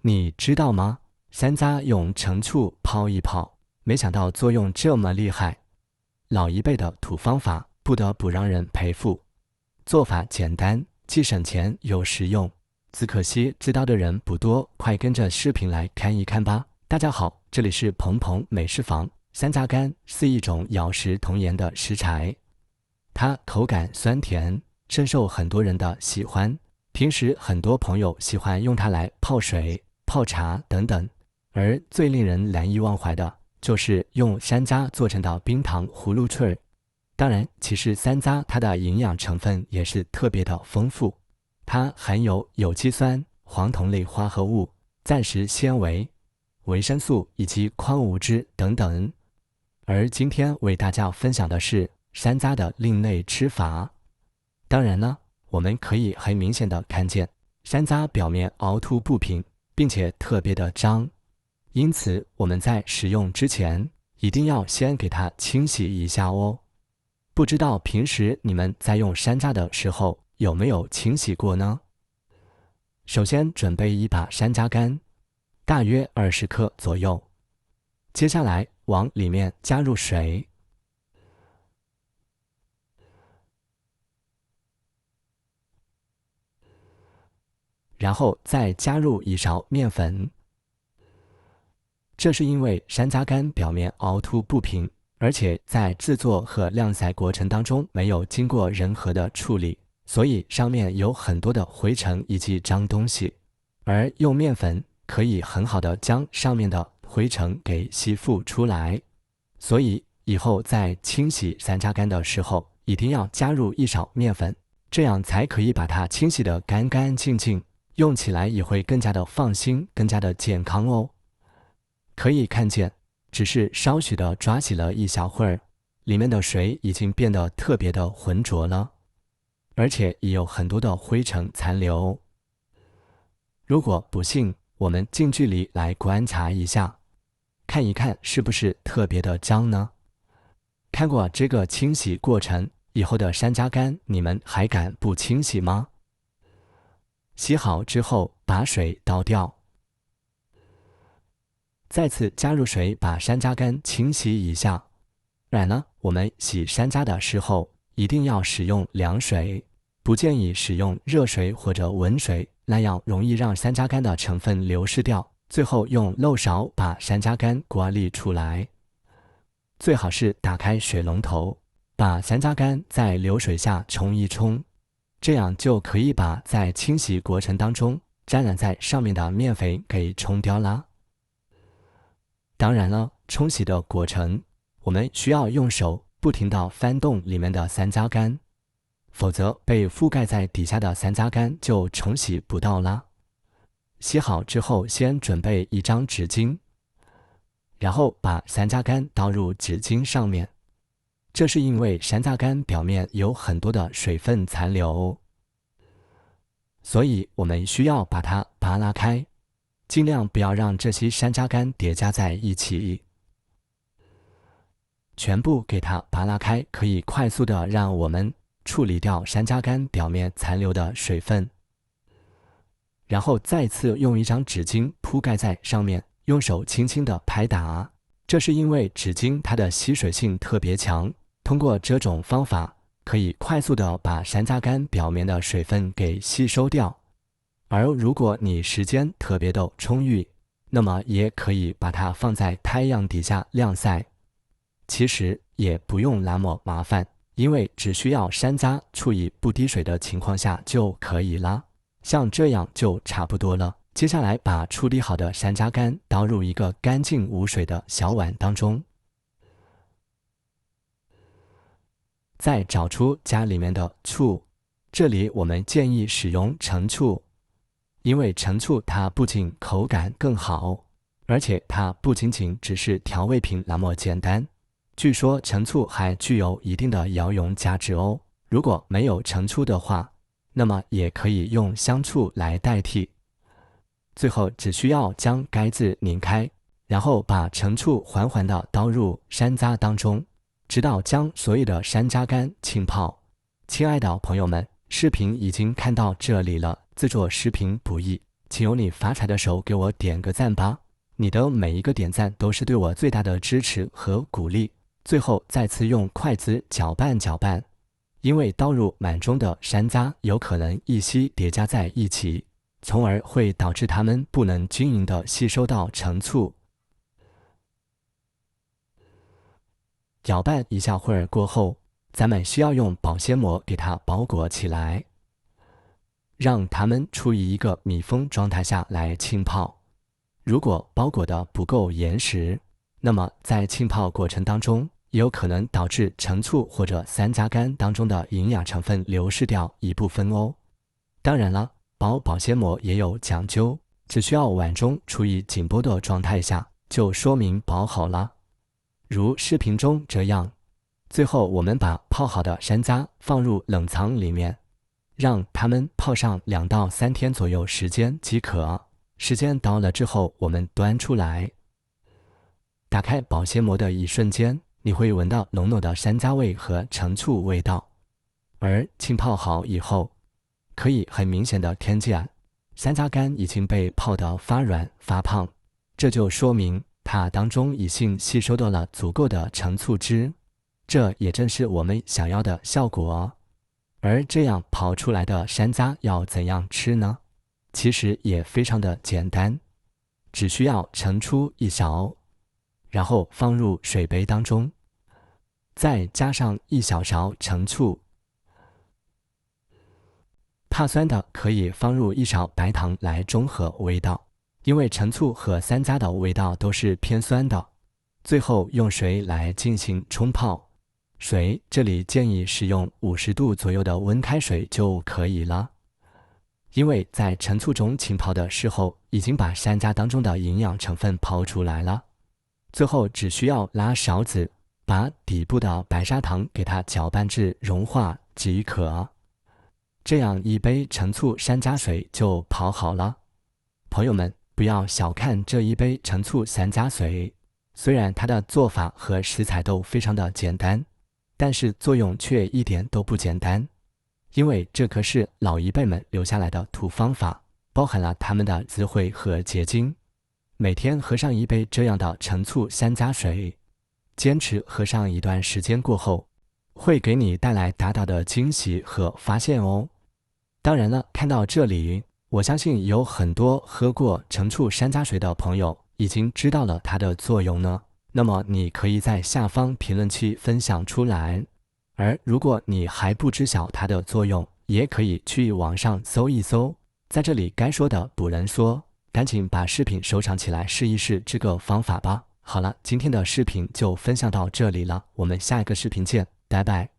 你知道吗？山楂用陈醋泡一泡，没想到作用这么厉害。老一辈的土方法不得不让人佩服，做法简单，既省钱又实用。只可惜知道的人不多，快跟着视频来看一看吧。大家好，这里是鹏鹏美食房。山楂干是一种药食同源的食材，它口感酸甜，深受很多人的喜欢。平时很多朋友喜欢用它来泡水、泡茶等等，而最令人难以忘怀的就是用山楂做成的冰糖葫芦脆。当然，其实山楂它的营养成分也是特别的丰富，它含有有机酸、黄酮类化合物、暂时纤维、维生素以及矿物质等等。而今天为大家分享的是山楂的另类吃法。当然呢，我们可以很明显的看见山楂表面凹凸不平，并且特别的脏，因此我们在使用之前一定要先给它清洗一下哦。不知道平时你们在用山楂的时候有没有清洗过呢？首先准备一把山楂干，大约20克左右。接下来往里面加入水，然后再加入1勺面粉。这是因为山楂干表面凹凸不平，而且在制作和晾晒过程当中没有经过任何的处理，所以上面有很多的灰尘以及脏东西。而用面粉可以很好的将上面的灰尘给吸附出来，所以以后在清洗山楂干的时候一定要加入1勺面粉，这样才可以把它清洗得干干净净，用起来也会更加的放心，更加的健康哦。可以看见，只是稍许的抓洗了一小会儿，里面的水已经变得特别的浑浊了，而且也有很多的灰尘残留。如果不信，我们近距离来观察一下，看一看是不是特别的脏呢？看过这个清洗过程以后的山楂干，你们还敢不清洗吗？洗好之后把水倒掉，再次加入水把山楂干清洗一下。然呢，我们洗山楂的时候一定要使用凉水，不建议使用热水或者温水，那样容易让山楂干的成分流失掉，最后用漏勺把山楂干过滤出来。最好是打开水龙头，把山楂干在流水下冲一冲，这样就可以把在清洗过程当中沾染在上面的面粉给冲掉啦。当然了，冲洗的过程我们需要用手不停地翻动里面的山楂干，否则被覆盖在底下的山楂干就冲洗不到啦。洗好之后，先准备一张纸巾，然后把山楂干倒入纸巾上面。这是因为山楂干表面有很多的水分残留，所以我们需要把它扒拉开，尽量不要让这些山楂干叠加在一起。全部给它扒拉开，可以快速的让我们处理掉山楂干表面残留的水分。然后再次用一张纸巾铺盖在上面，用手轻轻的拍打。这是因为纸巾它的吸水性特别强，通过这种方法可以快速的把山楂干表面的水分给吸收掉。而如果你时间特别的充裕，那么也可以把它放在太阳底下晾晒。其实也不用那么麻烦，因为只需要山楂处于不滴水的情况下就可以啦。像这样就差不多了。接下来把处理好的山楂干倒入一个干净无水的小碗当中，再找出家里面的醋，这里我们建议使用陈醋，因为陈醋它不仅口感更好，而且它不仅仅只是调味品那么简单。据说陈醋还具有一定的药用价值哦。如果没有陈醋的话，那么也可以用香醋来代替。最后只需要将盖子拧开，然后把陈醋缓缓地倒入山楂当中，直到将所有的山楂干浸泡。亲爱的朋友们，视频已经看到这里了，制作视频不易，请由你发财的手给我点个赞吧，你的每一个点赞都是对我最大的支持和鼓励。最后再次用筷子搅拌搅拌，因为倒入满中的山楂有可能一吸叠加在一起，从而会导致它们不能均匀地吸收到陈醋。搅拌一小会儿过后，咱们需要用保鲜膜给它包裹起来，让它们处于一个密封状态下来浸泡。如果包裹的不够严实，那么在浸泡过程当中，也有可能导致陈醋或者山楂干当中的营养成分流失掉一部分哦。当然了，包保鲜膜也有讲究，只需要碗中处于紧绷的状态下，就说明包好了。如视频中这样。最后我们把泡好的山楂放入冷藏里面，让它们泡上2到3天左右时间即可。时间到了之后，我们端出来，打开保鲜膜的一瞬间，你会闻到浓浓的山楂味和陈醋味道。而浸泡好以后，可以很明显的听见山楂干已经被泡得发软发胖，这就说明它当中已经吸收到了足够的陈醋汁，这也正是我们想要的效果。而这样泡出来的山楂要怎样吃呢？其实也非常的简单，只需要盛出1勺，然后放入水杯当中，再加上1小勺陈醋。怕酸的可以放入1勺白糖来中和味道，因为陈醋和山楂的味道都是偏酸的。最后用水来进行冲泡，水这里建议使用50度左右的温开水就可以了。因为在陈醋中浸泡的时候，已经把山楂当中的营养成分泡出来了。最后只需要拉勺子，把底部的白砂糖给它搅拌至融化即可。这样一杯陈醋山楂水就泡好了。朋友们，不要小看这一杯陈醋山楂水，虽然它的做法和食材都非常的简单，但是作用却一点都不简单。因为这可是老一辈们留下来的土方法，包含了他们的智慧和结晶。每天喝上一杯这样的陈醋山楂水，坚持喝上一段时间过后，会给你带来大大的惊喜和发现哦。当然了，看到这里，我相信有很多喝过陈醋山楂水的朋友已经知道了它的作用呢。那么你可以在下方评论区分享出来。而如果你还不知晓它的作用，也可以去网上搜一搜。在这里该说的不能说，赶紧把视频收藏起来试一试这个方法吧。好了，今天的视频就分享到这里了，我们下一个视频见，拜拜。